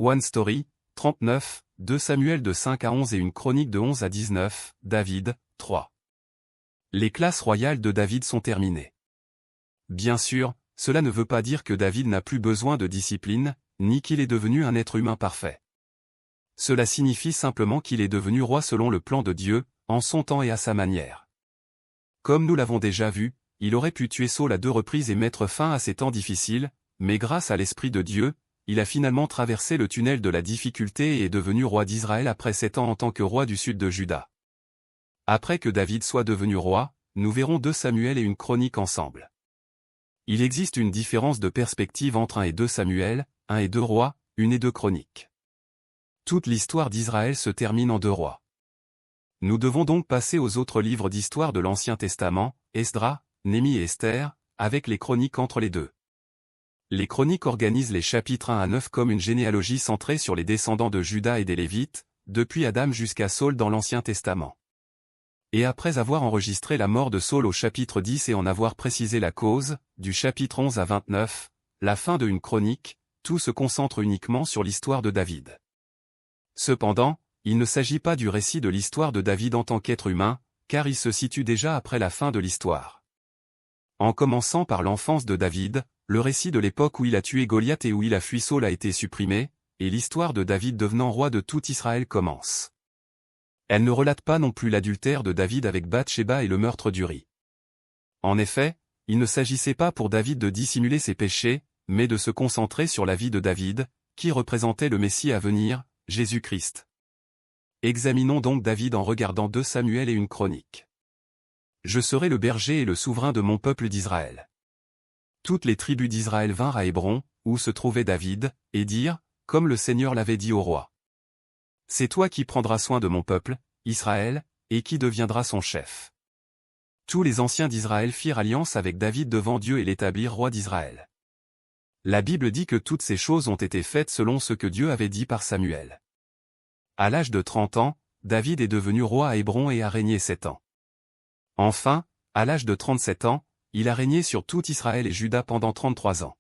One Story, 39, 2 Samuel de 5 à 11 et une chronique de 11 à 19, David, 3. Les classes royales de David sont terminées. Bien sûr, cela ne veut pas dire que David n'a plus besoin de discipline, ni qu'il est devenu un être humain parfait. Cela signifie simplement qu'il est devenu roi selon le plan de Dieu, en son temps et à sa manière. Comme nous l'avons déjà vu, il aurait pu tuer Saul à 2 reprises et mettre fin à ces temps difficiles, mais grâce à l'Esprit de Dieu, il a finalement traversé le tunnel de la difficulté et est devenu roi d'Israël après 7 ans en tant que roi du sud de Juda. Après que David soit devenu roi, nous verrons 2 Samuel et une chronique ensemble. Il existe une différence de perspective entre 1 et 2 Samuel, 1 et 2 rois, 1 et 2 chroniques. Toute l'histoire d'Israël se termine en 2 rois. Nous devons donc passer aux autres livres d'histoire de l'Ancien Testament, Esdras, Néhémie et Esther, avec les chroniques entre les deux. Les chroniques organisent les chapitres 1 à 9 comme une généalogie centrée sur les descendants de Juda et des Lévites, depuis Adam jusqu'à Saul dans l'Ancien Testament. Et après avoir enregistré la mort de Saul au chapitre 10 et en avoir précisé la cause, du chapitre 11 à 29, la fin de une chronique, tout se concentre uniquement sur l'histoire de David. Cependant, il ne s'agit pas du récit de l'histoire de David en tant qu'être humain, car il se situe déjà après la fin de l'histoire. En commençant par l'enfance de David, le récit de l'époque où il a tué Goliath et où il a fui Saul a été supprimé, et l'histoire de David devenant roi de tout Israël commence. Elle ne relate pas non plus l'adultère de David avec Bathsheba et le meurtre d'Uri. En effet, il ne s'agissait pas pour David de dissimuler ses péchés, mais de se concentrer sur la vie de David, qui représentait le Messie à venir, Jésus-Christ. Examinons donc David en regardant 2 Samuel et une chronique. Je serai le berger et le souverain de mon peuple d'Israël. Toutes les tribus d'Israël vinrent à Hébron, où se trouvait David, et dirent, comme le Seigneur l'avait dit au roi. C'est toi qui prendras soin de mon peuple, Israël, et qui deviendras son chef. Tous les anciens d'Israël firent alliance avec David devant Dieu et l'établirent roi d'Israël. La Bible dit que toutes ces choses ont été faites selon ce que Dieu avait dit par Samuel. À l'âge de 30 ans, David est devenu roi à Hébron et a régné 7 ans. Enfin, à l'âge de 37 ans, il a régné sur tout Israël et Juda pendant 33 ans.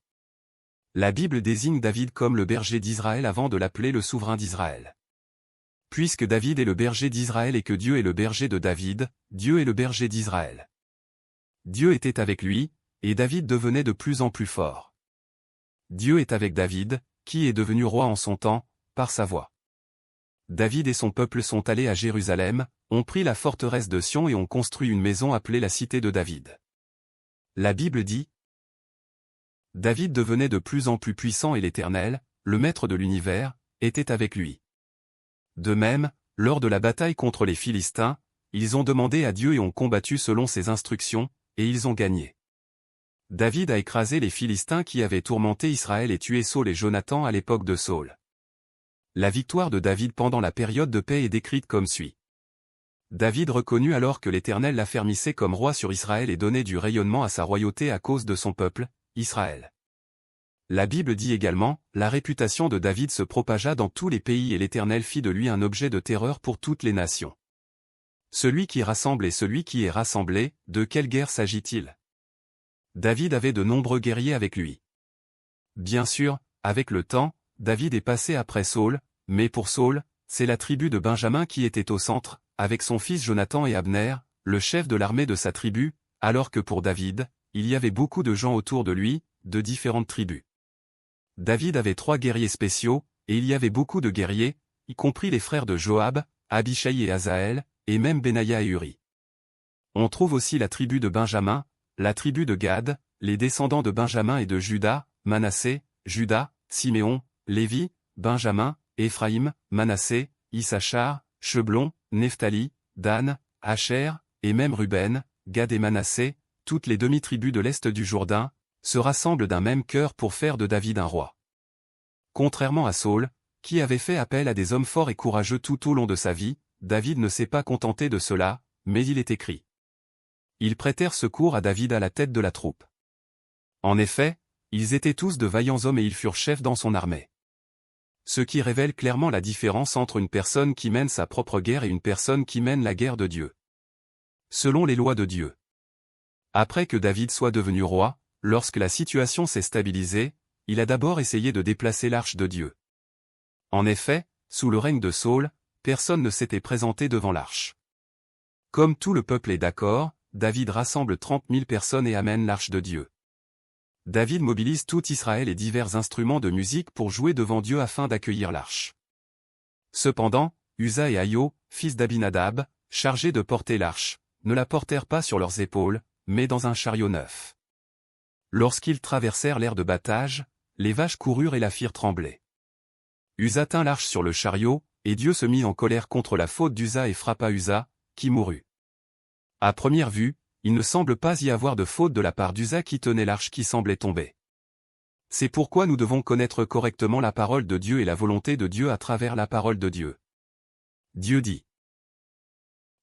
La Bible désigne David comme le berger d'Israël avant de l'appeler le souverain d'Israël. Puisque David est le berger d'Israël et que Dieu est le berger de David, Dieu est le berger d'Israël. Dieu était avec lui, et David devenait de plus en plus fort. Dieu est avec David, qui est devenu roi en son temps, par sa voix. David et son peuple sont allés à Jérusalem, ont pris la forteresse de Sion et ont construit une maison appelée la cité de David. La Bible dit: David devenait de plus en plus puissant et l'Éternel, le maître de l'univers, était avec lui. De même, lors de la bataille contre les Philistins, ils ont demandé à Dieu et ont combattu selon ses instructions, et ils ont gagné. David a écrasé les Philistins qui avaient tourmenté Israël et tué Saul et Jonathan à l'époque de Saul. La victoire de David pendant la période de paix est décrite comme suit. David reconnut alors que l'Éternel l'affermissait comme roi sur Israël et donnait du rayonnement à sa royauté à cause de son peuple, Israël. La Bible dit également, la réputation de David se propagea dans tous les pays et l'Éternel fit de lui un objet de terreur pour toutes les nations. Celui qui rassemble et celui qui est rassemblé, de quelle guerre s'agit-il? David avait de nombreux guerriers avec lui. Bien sûr, avec le temps, David est passé après Saul, mais pour Saul, c'est la tribu de Benjamin qui était au centre, avec son fils Jonathan et Abner, le chef de l'armée de sa tribu, alors que pour David, il y avait beaucoup de gens autour de lui, de différentes tribus. David avait 3 guerriers spéciaux, et il y avait beaucoup de guerriers, y compris les frères de Joab, Abishai et Asaël, et même Benaya et Uri. On trouve aussi la tribu de Benjamin, la tribu de Gad, les descendants de Benjamin et de Juda, Manassé, Juda, Siméon, Lévi, Benjamin, Éphraïm, Manassé, Issachar, Cheblon, Nephtali, Dan, Asher, et même Ruben, Gad et Manassé, toutes les demi-tribus de l'est du Jourdain, se rassemblent d'un même cœur pour faire de David un roi. Contrairement à Saul, qui avait fait appel à des hommes forts et courageux tout au long de sa vie, David ne s'est pas contenté de cela, mais il est écrit. Ils prêtèrent secours à David à la tête de la troupe. En effet, ils étaient tous de vaillants hommes et ils furent chefs dans son armée. Ce qui révèle clairement la différence entre une personne qui mène sa propre guerre et une personne qui mène la guerre de Dieu. Selon les lois de Dieu. Après que David soit devenu roi, lorsque la situation s'est stabilisée, il a d'abord essayé de déplacer l'arche de Dieu. En effet, sous le règne de Saül, personne ne s'était présenté devant l'arche. Comme tout le peuple est d'accord, David rassemble 30 000 personnes et amène l'arche de Dieu. David mobilise tout Israël et divers instruments de musique pour jouer devant Dieu afin d'accueillir l'arche. Cependant, Uza et Aïo, fils d'Abinadab, chargés de porter l'arche, ne la portèrent pas sur leurs épaules, mais dans un chariot neuf. Lorsqu'ils traversèrent l'aire de battage, les vaches coururent et la firent trembler. Uza tint l'arche sur le chariot, et Dieu se mit en colère contre la faute d'Uza et frappa Uza, qui mourut. À première vue, il ne semble pas y avoir de faute de la part d'Uza qui tenait l'arche qui semblait tomber. C'est pourquoi nous devons connaître correctement la parole de Dieu et la volonté de Dieu à travers la parole de Dieu. Dieu dit.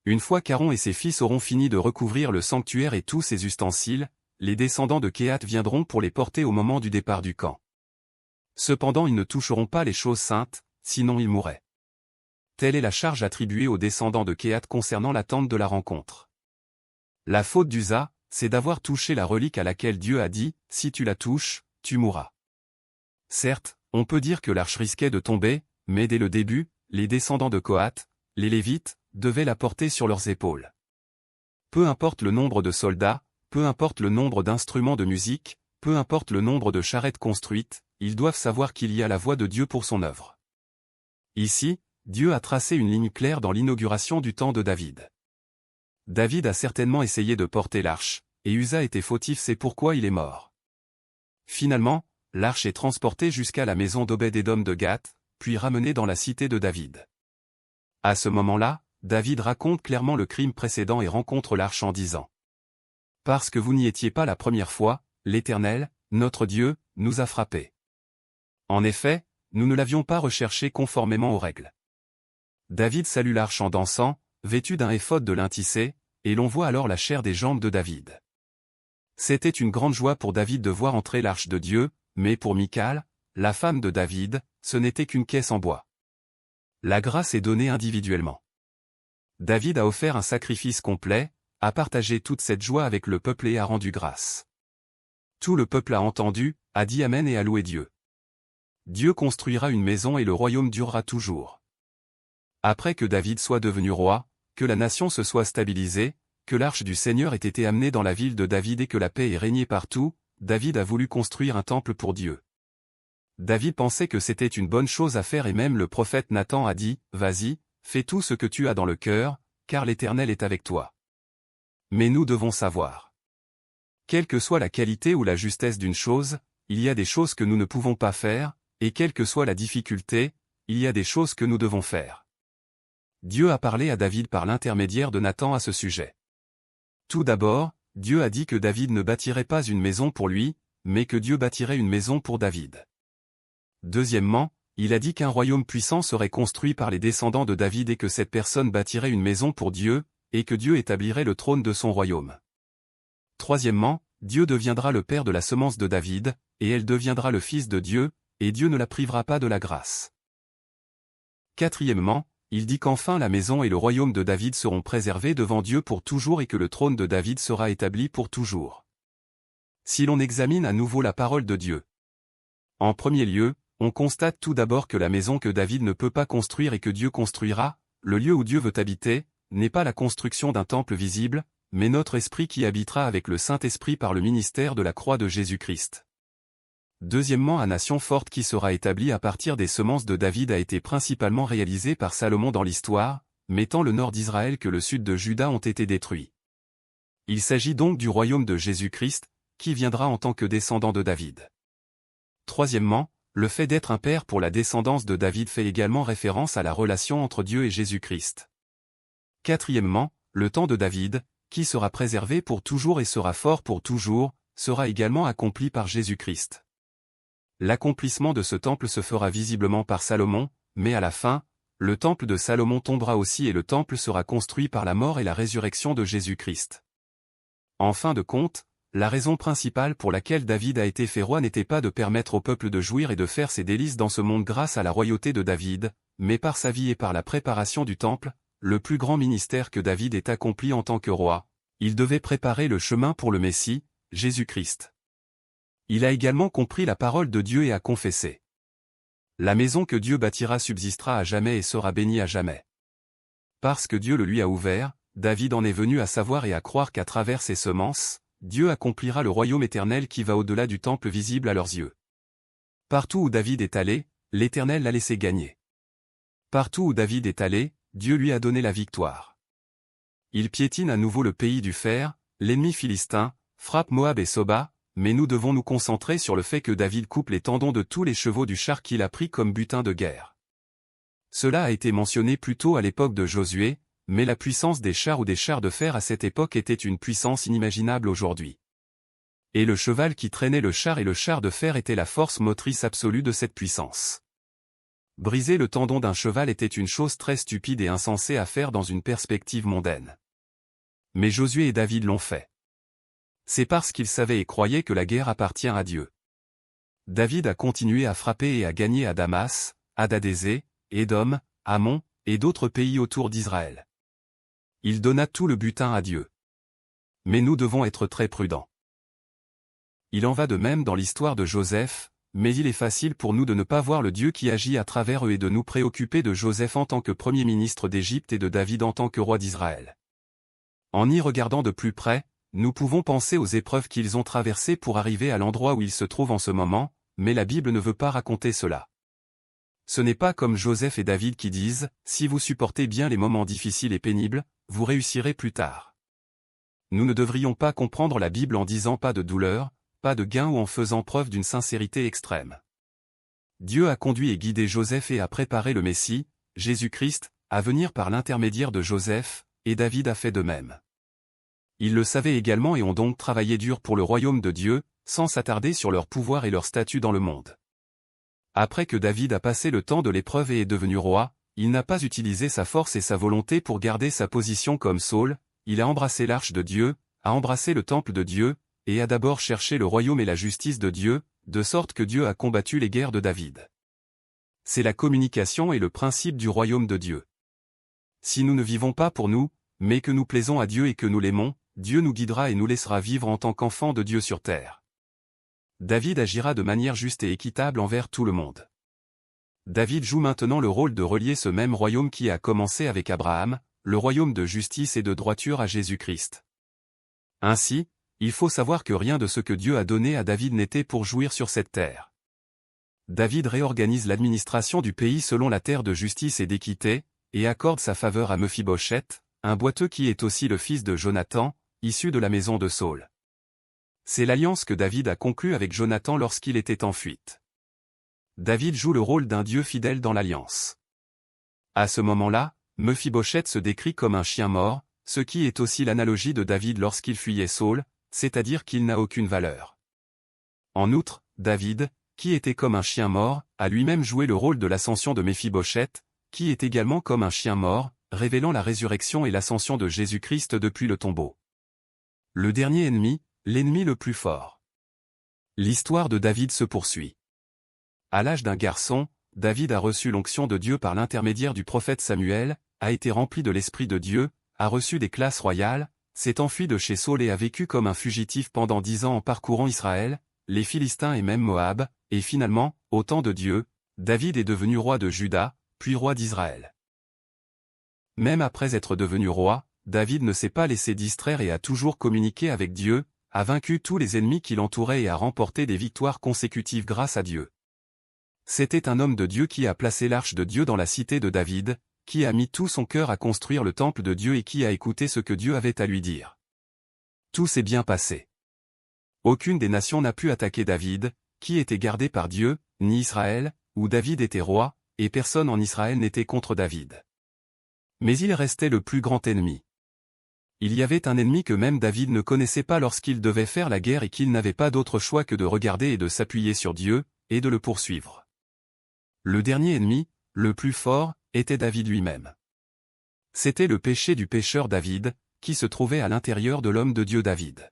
Une fois qu'Aaron et ses fils auront fini de recouvrir le sanctuaire et tous ses ustensiles, les descendants de Kehath viendront pour les porter au moment du départ du camp. Cependant ils ne toucheront pas les choses saintes, sinon ils mourraient. Telle est la charge attribuée aux descendants de Kehath concernant la tente de la rencontre. La faute d'Uza, c'est d'avoir touché la relique à laquelle Dieu a dit, « Si tu la touches, tu mourras ». Certes, on peut dire que l'arche risquait de tomber, mais dès le début, les descendants de Kohath, les Lévites, devaient la porter sur leurs épaules. Peu importe le nombre de soldats, peu importe le nombre d'instruments de musique, peu importe le nombre de charrettes construites, ils doivent savoir qu'il y a la voix de Dieu pour son œuvre. Ici, Dieu a tracé une ligne claire dans l'inauguration du temps de David. David a certainement essayé de porter l'arche, et Uza était fautif, c'est pourquoi il est mort. Finalement, l'arche est transportée jusqu'à la maison d'Obed-Édom de Gath, puis ramenée dans la cité de David. À ce moment-là, David raconte clairement le crime précédent et rencontre l'arche en disant « Parce que vous n'y étiez pas la première fois, l'Éternel, notre Dieu, nous a frappés. En effet, nous ne l'avions pas recherché conformément aux règles. » David salue l'arche en dansant, vêtu d'un éphod de lin tissé, et l'on voit alors la chair des jambes de David. C'était une grande joie pour David de voir entrer l'arche de Dieu, mais pour Michal, la femme de David, ce n'était qu'une caisse en bois. La grâce est donnée individuellement. David a offert un sacrifice complet, a partagé toute cette joie avec le peuple et a rendu grâce. Tout le peuple a entendu, a dit Amen et a loué Dieu. Dieu construira une maison et le royaume durera toujours. Après que David soit devenu roi, que la nation se soit stabilisée, que l'arche du Seigneur ait été amenée dans la ville de David et que la paix ait régné partout, David a voulu construire un temple pour Dieu. David pensait que c'était une bonne chose à faire et même le prophète Nathan a dit, « Vas-y, fais tout ce que tu as dans le cœur, car l'Éternel est avec toi. » Mais nous devons savoir. Quelle que soit la qualité ou la justesse d'une chose, il y a des choses que nous ne pouvons pas faire, et quelle que soit la difficulté, il y a des choses que nous devons faire. Dieu a parlé à David par l'intermédiaire de Nathan à ce sujet. Tout d'abord, Dieu a dit que David ne bâtirait pas une maison pour lui, mais que Dieu bâtirait une maison pour David. Deuxièmement, il a dit qu'un royaume puissant serait construit par les descendants de David et que cette personne bâtirait une maison pour Dieu, et que Dieu établirait le trône de son royaume. Troisièmement, Dieu deviendra le père de la semence de David, et elle deviendra le fils de Dieu, et Dieu ne la privera pas de la grâce. Quatrièmement, il dit qu'enfin la maison et le royaume de David seront préservés devant Dieu pour toujours et que le trône de David sera établi pour toujours. Si l'on examine à nouveau la parole de Dieu. En premier lieu, on constate tout d'abord que la maison que David ne peut pas construire et que Dieu construira, le lieu où Dieu veut habiter, n'est pas la construction d'un temple visible, mais notre esprit qui habitera avec le Saint-Esprit par le ministère de la croix de Jésus-Christ. Deuxièmement, la nation forte qui sera établie à partir des semences de David a été principalement réalisée par Salomon dans l'histoire, mais tant le nord d'Israël que le sud de Juda ont été détruits. Il s'agit donc du royaume de Jésus-Christ, qui viendra en tant que descendant de David. Troisièmement, le fait d'être un père pour la descendance de David fait également référence à la relation entre Dieu et Jésus-Christ. Quatrièmement, le temps de David, qui sera préservé pour toujours et sera fort pour toujours, sera également accompli par Jésus-Christ. L'accomplissement de ce temple se fera visiblement par Salomon, mais à la fin, le temple de Salomon tombera aussi et le temple sera construit par la mort et la résurrection de Jésus-Christ. En fin de compte, la raison principale pour laquelle David a été fait roi n'était pas de permettre au peuple de jouir et de faire ses délices dans ce monde grâce à la royauté de David, mais par sa vie et par la préparation du temple, le plus grand ministère que David ait accompli en tant que roi. Il devait préparer le chemin pour le Messie, Jésus-Christ. Il a également compris la parole de Dieu et a confessé. La maison que Dieu bâtira subsistera à jamais et sera bénie à jamais. Parce que Dieu le lui a ouvert, David en est venu à savoir et à croire qu'à travers ses semences, Dieu accomplira le royaume éternel qui va au-delà du temple visible à leurs yeux. Partout où David est allé, l'Éternel l'a laissé gagner. Partout où David est allé, Dieu lui a donné la victoire. Il piétine à nouveau le pays du fer, l'ennemi philistin, frappe Moab et Soba, mais nous devons nous concentrer sur le fait que David coupe les tendons de tous les chevaux du char qu'il a pris comme butin de guerre. Cela a été mentionné plus tôt à l'époque de Josué, mais la puissance des chars ou des chars de fer à cette époque était une puissance inimaginable aujourd'hui. Et le cheval qui traînait le char et le char de fer était la force motrice absolue de cette puissance. Briser le tendon d'un cheval était une chose très stupide et insensée à faire dans une perspective mondaine. Mais Josué et David l'ont fait. C'est parce qu'ils savaient et croyaient que la guerre appartient à Dieu. David a continué à frapper et à gagner à Damas, Hadadézé, Édom, Ammon, et d'autres pays autour d'Israël. Il donna tout le butin à Dieu. Mais nous devons être très prudents. Il en va de même dans l'histoire de Joseph, mais il est facile pour nous de ne pas voir le Dieu qui agit à travers eux et de nous préoccuper de Joseph en tant que premier ministre d'Égypte et de David en tant que roi d'Israël. En y regardant de plus près, nous pouvons penser aux épreuves qu'ils ont traversées pour arriver à l'endroit où ils se trouvent en ce moment, mais la Bible ne veut pas raconter cela. Ce n'est pas comme Joseph et David qui disent, si vous supportez bien les moments difficiles et pénibles, vous réussirez plus tard. Nous ne devrions pas comprendre la Bible en disant pas de douleur, pas de gain ou en faisant preuve d'une sincérité extrême. Dieu a conduit et guidé Joseph et a préparé le Messie, Jésus-Christ, à venir par l'intermédiaire de Joseph, et David a fait de même. Ils le savaient également et ont donc travaillé dur pour le royaume de Dieu, sans s'attarder sur leur pouvoir et leur statut dans le monde. Après que David a passé le temps de l'épreuve et est devenu roi, il n'a pas utilisé sa force et sa volonté pour garder sa position comme Saul, il a embrassé l'arche de Dieu, a embrassé le temple de Dieu, et a d'abord cherché le royaume et la justice de Dieu, de sorte que Dieu a combattu les guerres de David. C'est la communication et le principe du royaume de Dieu. Si nous ne vivons pas pour nous, mais que nous plaisons à Dieu et que nous l'aimons, Dieu nous guidera et nous laissera vivre en tant qu'enfants de Dieu sur terre. David agira de manière juste et équitable envers tout le monde. David joue maintenant le rôle de relier ce même royaume qui a commencé avec Abraham, le royaume de justice et de droiture à Jésus-Christ. Ainsi, il faut savoir que rien de ce que Dieu a donné à David n'était pour jouir sur cette terre. David réorganise l'administration du pays selon la terre de justice et d'équité, et accorde sa faveur à Mephibosheth, un boiteux qui est aussi le fils de Jonathan, issu de la maison de Saul. C'est l'alliance que David a conclue avec Jonathan lorsqu'il était en fuite. David joue le rôle d'un Dieu fidèle dans l'alliance. À ce moment-là, Mephibosheth se décrit comme un chien mort, ce qui est aussi l'analogie de David lorsqu'il fuyait Saul, c'est-à-dire qu'il n'a aucune valeur. En outre, David, qui était comme un chien mort, a lui-même joué le rôle de l'ascension de Mephibosheth, qui est également comme un chien mort, révélant la résurrection et l'ascension de Jésus-Christ depuis le tombeau. Le dernier ennemi, l'ennemi le plus fort. L'histoire de David se poursuit. À l'âge d'un garçon, David a reçu l'onction de Dieu par l'intermédiaire du prophète Samuel, a été rempli de l'Esprit de Dieu, a reçu des classes royales, s'est enfui de chez Saul et a vécu comme un fugitif pendant 10 ans en parcourant Israël, les Philistins et même Moab, et finalement, au temps de Dieu, David est devenu roi de Juda, puis roi d'Israël. Même après être devenu roi, David ne s'est pas laissé distraire et a toujours communiqué avec Dieu, a vaincu tous les ennemis qui l'entouraient et a remporté des victoires consécutives grâce à Dieu. C'était un homme de Dieu qui a placé l'arche de Dieu dans la cité de David, qui a mis tout son cœur à construire le temple de Dieu et qui a écouté ce que Dieu avait à lui dire. Tout s'est bien passé. Aucune des nations n'a pu attaquer David, qui était gardé par Dieu, ni Israël, où David était roi, et personne en Israël n'était contre David. Mais il restait le plus grand ennemi. Il y avait un ennemi que même David ne connaissait pas lorsqu'il devait faire la guerre et qu'il n'avait pas d'autre choix que de regarder et de s'appuyer sur Dieu, et de le poursuivre. Le dernier ennemi, le plus fort, était David lui-même. C'était le péché du pécheur David, qui se trouvait à l'intérieur de l'homme de Dieu David.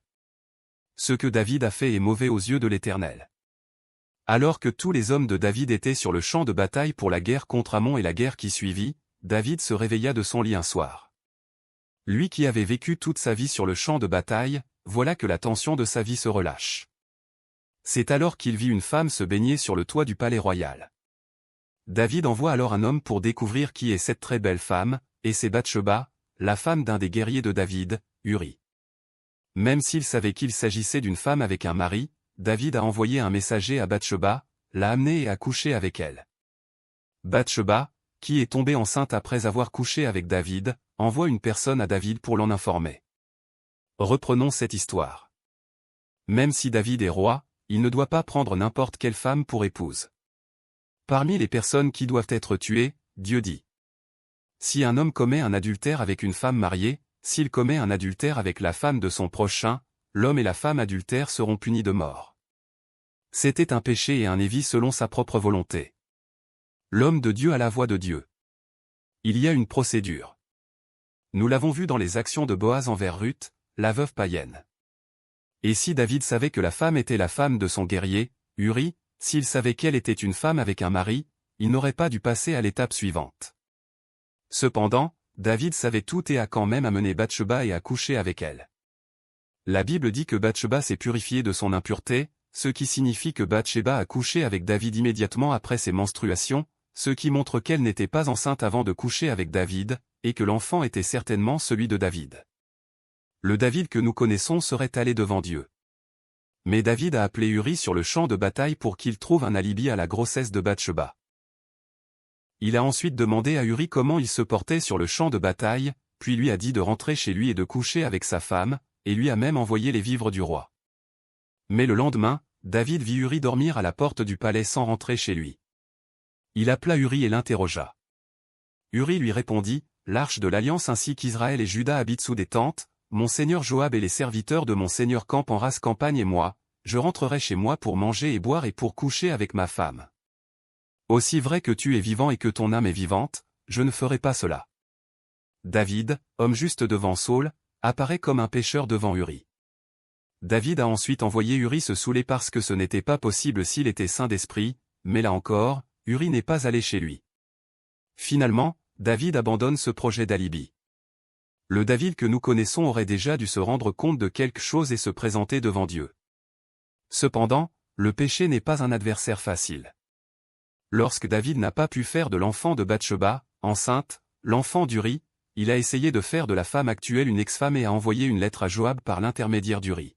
Ce que David a fait est mauvais aux yeux de l'Éternel. Alors que tous les hommes de David étaient sur le champ de bataille pour la guerre contre Ammon et la guerre qui suivit, David se réveilla de son lit un soir. Lui qui avait vécu toute sa vie sur le champ de bataille, voilà que la tension de sa vie se relâche. C'est alors qu'il vit une femme se baigner sur le toit du palais royal. David envoie alors un homme pour découvrir qui est cette très belle femme, et c'est Bathsheba, la femme d'un des guerriers de David, Uri. Même s'il savait qu'il s'agissait d'une femme avec un mari, David a envoyé un messager à Bathsheba, l'a amenée et a couché avec elle. Bathsheba, qui est tombée enceinte après avoir couché avec David, envoie une personne à David pour l'en informer. Reprenons cette histoire. Même si David est roi, il ne doit pas prendre n'importe quelle femme pour épouse. Parmi les personnes qui doivent être tuées, Dieu dit: si un homme commet un adultère avec une femme mariée, s'il commet un adultère avec la femme de son prochain, l'homme et la femme adultère seront punis de mort. C'était un péché et un évi selon sa propre volonté. L'homme de Dieu a la voix de Dieu. Il y a une procédure. Nous l'avons vu dans les actions de Boaz envers Ruth, la veuve païenne. Et si David savait que la femme était la femme de son guerrier, Uri, s'il savait qu'elle était une femme avec un mari, il n'aurait pas dû passer à l'étape suivante. Cependant, David savait tout et a quand même amené Bathsheba et a couché avec elle. La Bible dit que Bathsheba s'est purifiée de son impureté, ce qui signifie que Bathsheba a couché avec David immédiatement après ses menstruations, ce qui montre qu'elle n'était pas enceinte avant de coucher avec David, et que l'enfant était certainement celui de David. Le David que nous connaissons serait allé devant Dieu. Mais David a appelé Uri sur le champ de bataille pour qu'il trouve un alibi à la grossesse de Bathsheba. Il a ensuite demandé à Uri comment il se portait sur le champ de bataille, puis lui a dit de rentrer chez lui et de coucher avec sa femme, et lui a même envoyé les vivres du roi. Mais le lendemain, David vit Uri dormir à la porte du palais sans rentrer chez lui. Il appela Uri et l'interrogea. Uri lui répondit: l'arche de l'alliance ainsi qu'Israël et Juda habitent sous des tentes, mon seigneur Joab et les serviteurs de mon seigneur campent en rase campagne et moi, je rentrerai chez moi pour manger et boire et pour coucher avec ma femme. Aussi vrai que tu es vivant et que ton âme est vivante, je ne ferai pas cela. David, homme juste devant Saül, apparaît comme un pécheur devant Uri. David a ensuite envoyé Uri se saouler parce que ce n'était pas possible s'il était saint d'esprit, mais là encore, Uri n'est pas allé chez lui. Finalement, David abandonne ce projet d'alibi. Le David que nous connaissons aurait déjà dû se rendre compte de quelque chose et se présenter devant Dieu. Cependant, le péché n'est pas un adversaire facile. Lorsque David n'a pas pu faire de l'enfant de Bathsheba, enceinte, l'enfant d'Uri, il a essayé de faire de la femme actuelle une ex-femme et a envoyé une lettre à Joab par l'intermédiaire d'Uri.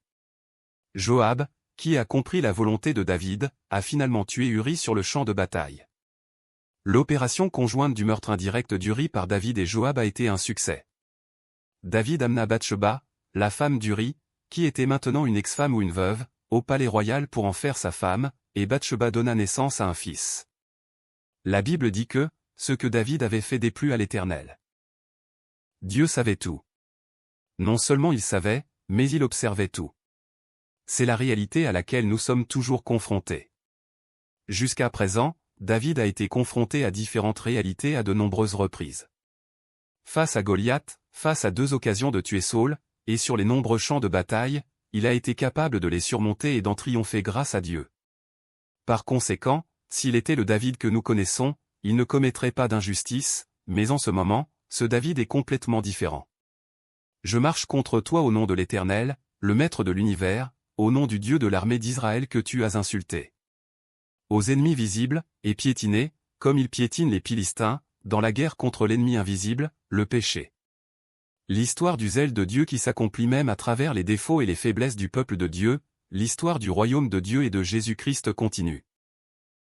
Joab, qui a compris la volonté de David, a finalement tué Uri sur le champ de bataille. L'opération conjointe du meurtre indirect d'Uri par David et Joab a été un succès. David amena Bathsheba, la femme d'Uri, qui était maintenant une ex-femme ou une veuve, au palais royal pour en faire sa femme, et Bathsheba donna naissance à un fils. La Bible dit que, ce que David avait fait déplut à l'Éternel. Dieu savait tout. Non seulement il savait, mais il observait tout. C'est la réalité à laquelle nous sommes toujours confrontés. Jusqu'à présent, David a été confronté à différentes réalités à de nombreuses reprises. Face à Goliath, face à 2 occasions de tuer Saül, et sur les nombreux champs de bataille, il a été capable de les surmonter et d'en triompher grâce à Dieu. Par conséquent, s'il était le David que nous connaissons, il ne commettrait pas d'injustice, mais en ce moment, ce David est complètement différent. Je marche contre toi au nom de l'Éternel, le Maître de l'univers, au nom du Dieu de l'armée d'Israël que tu as insulté. Aux ennemis visibles, et piétinés, comme ils piétinent les Philistins, dans la guerre contre l'ennemi invisible, le péché. L'histoire du zèle de Dieu qui s'accomplit même à travers les défauts et les faiblesses du peuple de Dieu, l'histoire du royaume de Dieu et de Jésus-Christ continue.